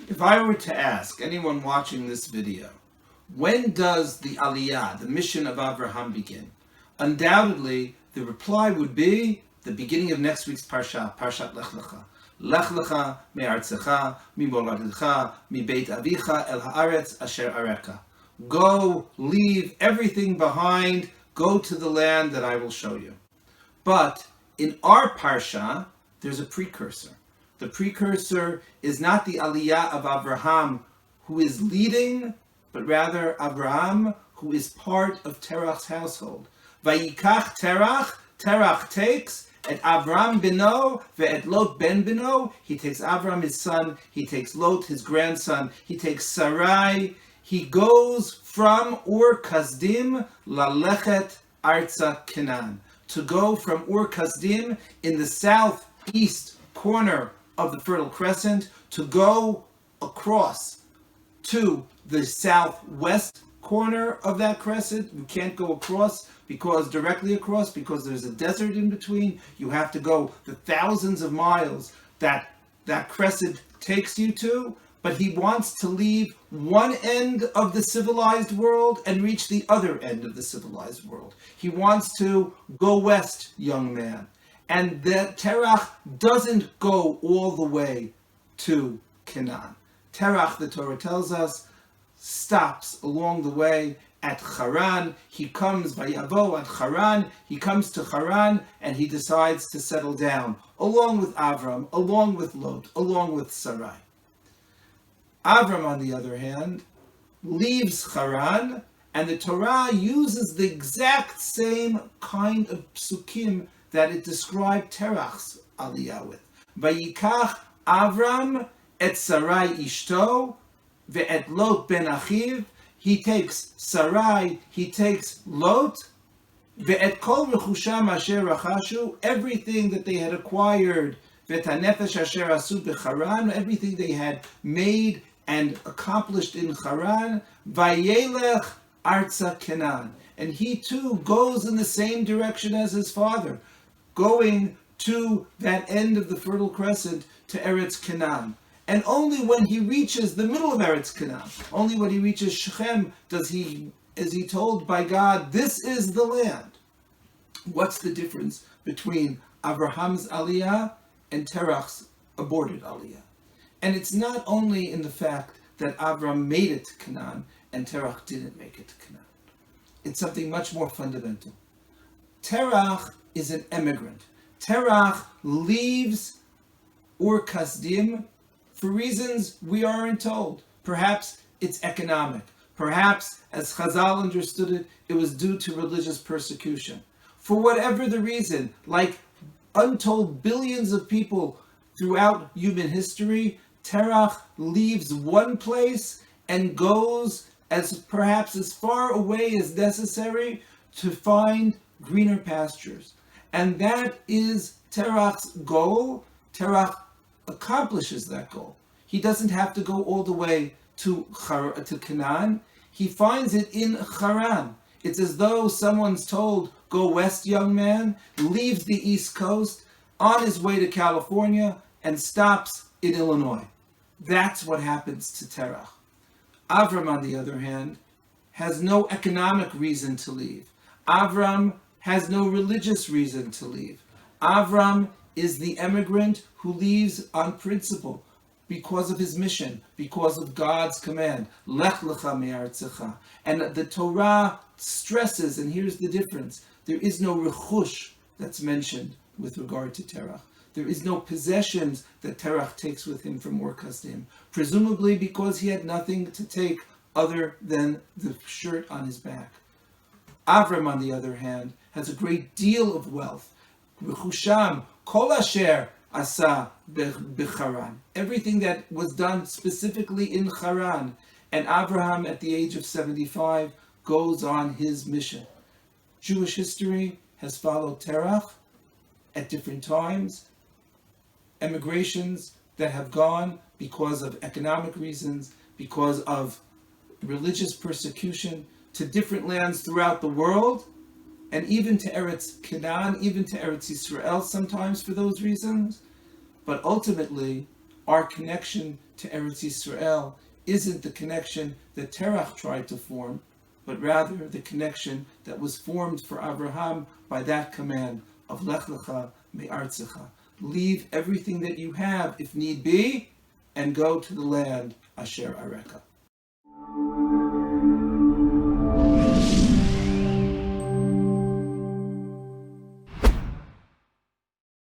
If I were to ask anyone watching this video, when does the Aliyah, the mission of Avraham, begin? Undoubtedly, the reply would be the beginning of next week's Parshat Lech Lecha. Lech Lecha me'artzecha, mi'moladecha, mi'beit avicha el haaretz asher areka. Go, leave everything behind, go to the land that I will show you. But in our Parsha, there's a precursor. The precursor is not the Aliyah of Avraham, who is leading, but rather Avraham, who is part of Terach's household. Vayikach Terach takes et Avram beno ve'et Lot ben beno. He takes Avram, his son. He takes Lot, his grandson. He takes Sarai. He goes from Ur Kasdim lalechet arza Canaan, to go from Ur Kasdim in the southeast corner of the Fertile Crescent, to go across to the southwest corner of that crescent. You can't go directly across because there's a desert in between. You have to go the thousands of miles that crescent takes you to. But he wants to leave one end of the civilized world and reach the other end of the civilized world. He wants to go west, young man. And that Terach doesn't go all the way to Canaan. Terach, the Torah tells us, stops along the way at Haran. He comes by Yavo at Haran. He comes to Haran and he decides to settle down, along with Avram, along with Lot, along with Sarai. Avram, on the other hand, leaves Haran, and the Torah uses the exact same kind of psukim that it described Terach's aliyah with. Vayikach Avram et Sarai ishto ve'et Lot ben achiv. He takes Sarai, he takes Lot, ve'et kol rechusham asher rachashu, everything that they had acquired, ve'et hanefesh asher asu b'Haran, everything they had made and accomplished in Haran, vayelech arza Canaan. And he too goes in the same direction as his father, going to that end of the Fertile Crescent to Eretz Canaan. And only when he reaches the middle of Eretz Canaan, only when he reaches Shechem, is he told by God, this is the land. What's the difference between Abraham's aliyah and Terach's aborted aliyah? And it's not only in the fact that Avram made it to Canaan and Terach didn't make it to Canaan. It's something much more fundamental. Terach is an emigrant. Terach leaves Ur Kasdim for reasons we aren't told. Perhaps it's economic. Perhaps, as Chazal understood it, it was due to religious persecution. For whatever the reason, like untold billions of people throughout human history, Terach leaves one place and goes perhaps as far away as necessary to find greener pastures. And that is Terach's goal. Terach accomplishes that goal. He doesn't have to go all the way to Canaan. He finds it in Haran. It's as though someone's told, go west, young man, leaves the East Coast on his way to California and stops in Illinois. That's what happens to Terach. Avram, on the other hand, has no economic reason to leave. Avram has no religious reason to leave. Avram is the emigrant who leaves on principle, because of his mission, because of God's command. Lech lecha me'artzecha. And the Torah stresses, and here's the difference, there is no rechush that's mentioned with regard to Terach. There is no possessions that Terach takes with him from Ur Kasdim, presumably because he had nothing to take other than the shirt on his back. Avram, on the other hand, has a great deal of wealth. Rechusham, kol asher asa b'Haran. Everything that was done specifically in Haran. And Abraham, at the age of 75, goes on his mission. Jewish history has followed Terach at different times. Emigrations that have gone because of economic reasons, because of religious persecution, to different lands throughout the world, and even to Eretz Canaan, even to Eretz Yisrael sometimes for those reasons. But ultimately, our connection to Eretz Yisrael isn't the connection that Terach tried to form, but rather the connection that was formed for Abraham by that command of Lech Lecha Me'artzecha. Leave everything that you have, if need be, and go to the land Asher Areka.